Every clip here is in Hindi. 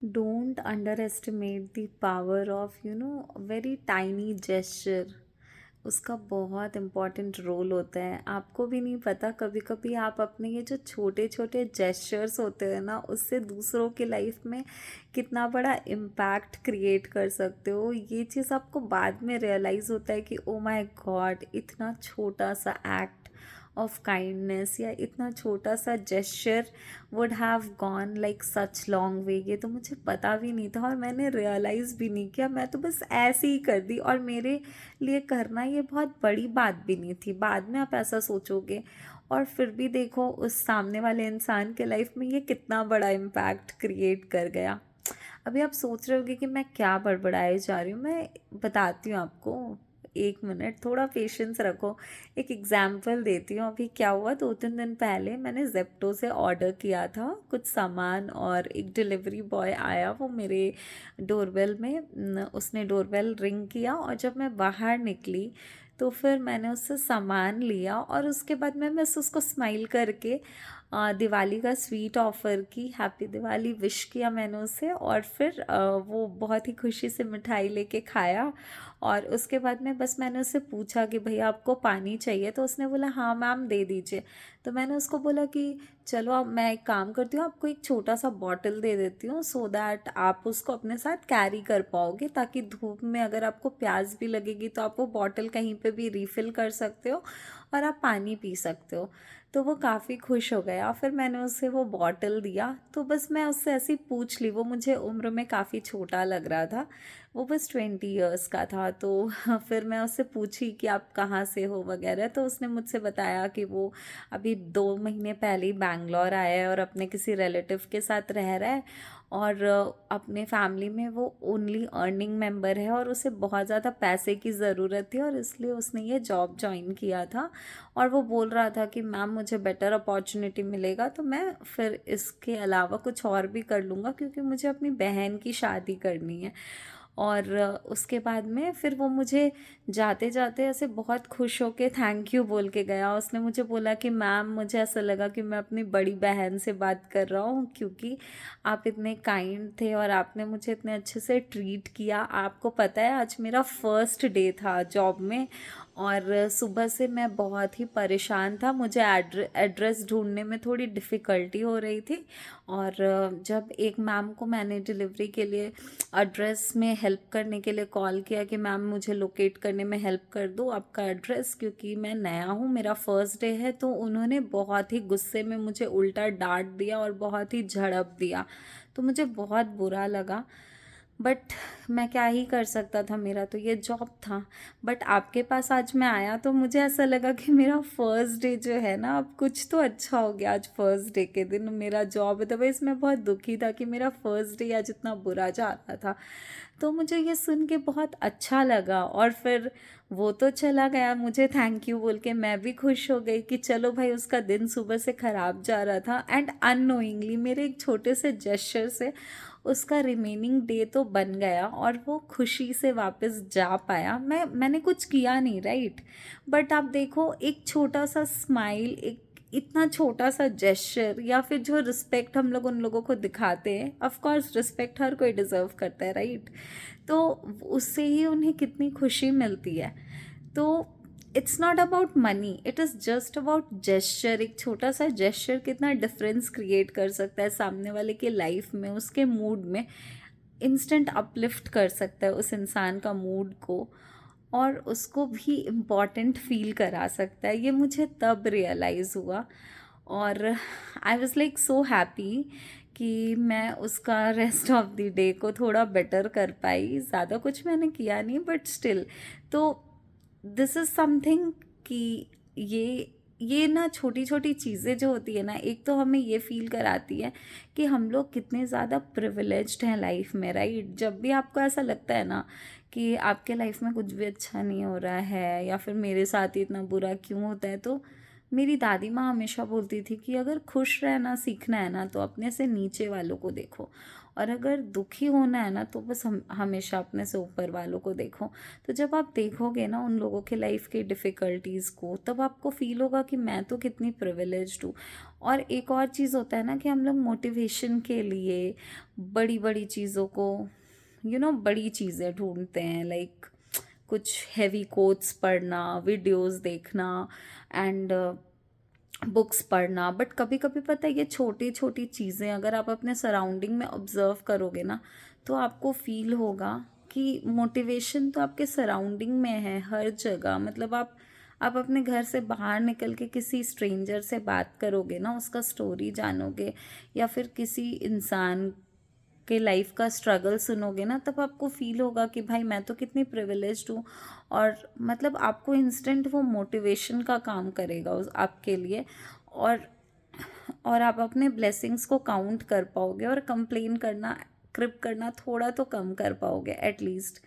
Don't underestimate the power of very tiny gesture. उसका बहुत इम्पोर्टेंट रोल होता है, आपको भी नहीं पता। कभी कभी आप अपने ये जो छोटे छोटे जेस्चर्स होते हैं ना, उससे दूसरों की लाइफ में कितना बड़ा इम्पैक्ट क्रिएट कर सकते हो। ये चीज़ आपको बाद में रियलाइज़ होता है कि ओ माय गॉड, इतना छोटा सा एक्ट ऑफ काइंडनेस या इतना छोटा सा gesture would have gone like such long way. ये तो मुझे पता भी नहीं था और मैंने रियलाइज़ भी नहीं किया। मैं तो बस ऐसे ही कर दी, और मेरे लिए करना ये बहुत बड़ी बात भी नहीं थी। बाद में आप ऐसा सोचोगे, और फिर भी देखो उस सामने वाले इंसान के लाइफ में ये कितना बड़ा इम्पैक्ट क्रिएट कर गया। अभी आप सोच रहे होगे कि मैं क्या बड़बड़ाए जा रही हूँ। मैं बताती हूँ आपको, 1 मिनट थोड़ा पेशेंस रखो। एक एग्जाम्पल देती हूँ। अभी क्या हुआ, 2-3 दिन पहले मैंने जेप्टो से ऑर्डर किया था कुछ सामान, और एक डिलीवरी बॉय आया। वो मेरे डोरबेल में उसने डोरबेल रिंग किया, और जब मैं बाहर निकली तो फिर मैंने उससे सामान लिया, और उसके बाद मैं बस उसको स्माइल करके दिवाली का स्वीट ऑफ़र की, हैप्पी दिवाली विश किया मैंने उसे। और फिर वो बहुत ही खुशी से मिठाई लेके खाया। और उसके बाद में बस मैंने उससे पूछा कि भैया आपको पानी चाहिए, तो उसने बोला हाँ मैम दे दीजिए। तो मैंने उसको बोला कि चलो अब मैं एक काम करती हूँ, आपको एक छोटा सा बॉटल दे देती हूँ, सो दैट आप उसको अपने साथ कैरी कर पाओगे, ताकि धूप में अगर आपको प्यास भी लगेगी तो आप वो बॉटल कहीं पे भी रिफ़िल कर सकते हो और आप पानी पी सकते हो। तो वो काफ़ी खुश हो गया। फिर मैंने उसे वो बॉटल दिया, तो बस मैं उससे ऐसे ही पूछ ली। वो मुझे उम्र में काफ़ी छोटा लग रहा था, वो बस 20 ईयर्स का था। तो फिर मैं उससे पूछी कि आप कहाँ से हो वगैरह, तो उसने मुझसे बताया कि वो अभी 2 महीने पहले ही बैंगलोर आया है और अपने किसी रिलेटिव के साथ रह रहा है। और अपने फैमिली में वो ओनली अर्निंग मेंबर है, और उसे बहुत ज़्यादा पैसे की ज़रूरत थी, और इसलिए उसने ये जॉब ज्वाइन किया था। और वो बोल रहा था कि मैम मुझे बेटर अपॉर्चुनिटी मिलेगा तो मैं फिर इसके अलावा कुछ और भी कर लूँगा, क्योंकि मुझे अपनी बहन की शादी करनी है। और उसके बाद में फिर वो मुझे जाते जाते ऐसे बहुत खुश होके थैंक यू बोल के गया। उसने मुझे बोला कि मैम मुझे ऐसा लगा कि मैं अपनी बड़ी बहन से बात कर रहा हूँ, क्योंकि आप इतने काइंड थे और आपने मुझे इतने अच्छे से ट्रीट किया। आपको पता है आज मेरा फर्स्ट डे था जॉब में, और सुबह से मैं बहुत ही परेशान था। मुझे एड्रेस ढूंढने में थोड़ी डिफ़िकल्टी हो रही थी। और जब एक मैम को मैंने डिलीवरी के लिए एड्रेस में हेल्प करने के लिए कॉल किया कि मैम मुझे लोकेट करने में हेल्प कर दो आपका एड्रेस, क्योंकि मैं नया हूँ, मेरा फर्स्ट डे है, तो उन्होंने बहुत ही गुस्से में मुझे उल्टा डांट दिया और बहुत ही झड़प दिया। तो मुझे बहुत बुरा लगा, बट मैं क्या ही कर सकता था, मेरा तो ये जॉब था। बट आपके पास आज मैं आया तो मुझे ऐसा लगा कि मेरा फर्स्ट डे जो है ना, अब कुछ तो अच्छा हो गया। आज फर्स्ट डे के दिन मेरा जॉब है, तो वैसे मैं बहुत दुखी था कि मेरा फर्स्ट डे आज इतना बुरा जा रहा था। तो मुझे ये सुन के बहुत अच्छा लगा, और फिर वो तो चला गया मुझे थैंक यू बोल के। मैं भी खुश हो गई कि चलो भाई, उसका दिन सुबह से ख़राब जा रहा था, एंड अननोइंगली मेरे एक छोटे से जेस्चर से उसका रिमेनिंग डे तो बन गया, और वो खुशी से वापस जा पाया। मैंने कुछ किया नहीं, राइट। बट आप देखो, एक छोटा सा स्माइल, एक इतना छोटा सा जेस्चर, या फिर जो रिस्पेक्ट हम लोग उन लोगों को दिखाते हैं, ऑफ कोर्स रिस्पेक्ट हर कोई डिज़र्व करता है, राइट। तो उससे ही उन्हें कितनी खुशी मिलती है। तो it's not about money, it is just about gesture. एक छोटा सा जेस्चर कितना डिफरेंस क्रिएट कर सकता है सामने वाले के लाइफ में, उसके मूड में इंस्टेंट अपलिफ्ट कर सकता है उस इंसान का मूड को, और उसको भी इम्पॉर्टेंट फील करा सकता है। ये मुझे तब रियलाइज़ हुआ, और I was like so happy कि मैं उसका रेस्ट ऑफ द डे को थोड़ा बेटर कर पाई। ज़्यादा कुछ मैंने किया नहीं, बट स्टिल। तो दिस इज़ समथिंग कि ये ना छोटी छोटी चीज़ें जो होती है ना, एक तो हमें ये फील कराती है कि हम लोग कितने ज़्यादा प्रिविलेज्ड हैं लाइफ में, राइट। जब भी आपको ऐसा लगता है ना कि आपके लाइफ में कुछ भी अच्छा नहीं हो रहा है, या फिर मेरे साथ ही इतना बुरा क्यों होता है, तो मेरी दादी माँ हमेशा बोलती थी कि अगर खुश रहना सीखना है ना, तो अपने से नीचे वालों को देखो। और अगर दुखी होना है ना तो बस हम हमेशा अपने से ऊपर वालों को देखो। तो जब आप देखोगे ना उन लोगों के लाइफ की डिफ़िकल्टीज़ को, तब आपको फ़ील होगा कि मैं तो कितनी प्रिविलेज्ड हूँ। और एक और चीज़ होता है ना कि हम लोग मोटिवेशन के लिए बड़ी बड़ी चीज़ों को बड़ी चीज़ें ढूंढते हैं, लाइक कुछ हैवी कोट्स पढ़ना, वीडियोस देखना एंड बुक्स पढ़ना। बट कभी कभी पता है ये छोटी छोटी चीज़ें अगर आप अपने सराउंडिंग में ऑब्जर्व करोगे ना, तो आपको फील होगा कि मोटिवेशन तो आपके सराउंडिंग में है हर जगह। मतलब आप अपने घर से बाहर निकल के किसी स्ट्रेंजर से बात करोगे ना, उसका स्टोरी जानोगे या फिर किसी इंसान के लाइफ का स्ट्रगल सुनोगे ना, तब आपको फील होगा कि भाई मैं तो कितनी प्रिविलेज्ड हूँ। और मतलब आपको इंस्टेंट वो मोटिवेशन का काम करेगा उस आपके लिए। और आप अपने ब्लेसिंग्स को काउंट कर पाओगे और कंप्लेन करना, क्रिप करना थोड़ा तो कम कर पाओगे एटलीस्ट।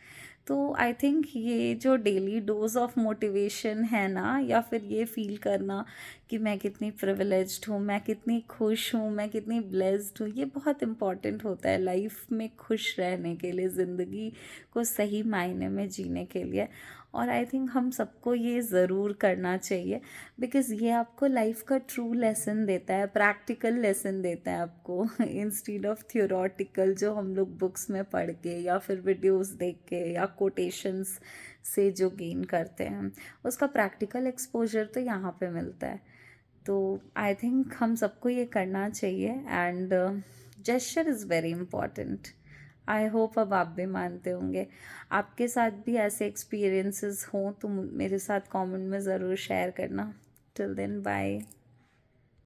तो आई थिंक ये जो डेली डोज ऑफ मोटिवेशन है ना, या फिर ये फील करना कि मैं कितनी प्रिविलेज्ड हूँ, मैं कितनी खुश हूँ, मैं कितनी ब्लेस्ड हूँ, ये बहुत इम्पॉर्टेंट होता है लाइफ में खुश रहने के लिए, ज़िंदगी को सही मायने में जीने के लिए। और आई थिंक हम सबको ये ज़रूर करना चाहिए, बिकॉज़ ये आपको लाइफ का ट्रू लेसन देता है, प्रैक्टिकल लेसन देता है आपको इंस्टीड ऑफ थियोरटिकल जो हम लोग बुक्स में पढ़ के या फिर वीडियोस देख के या कोटेशंस से जो गेन करते हैं, उसका प्रैक्टिकल एक्सपोजर तो यहाँ पे मिलता है। तो आई थिंक हम सबको ये करना चाहिए and gesture is very important. I hope अब आप भी मानते होंगे। आपके साथ भी ऐसे एक्सपीरियंसेस हों तो मेरे साथ कमेंट में ज़रूर शेयर करना। Till then bye.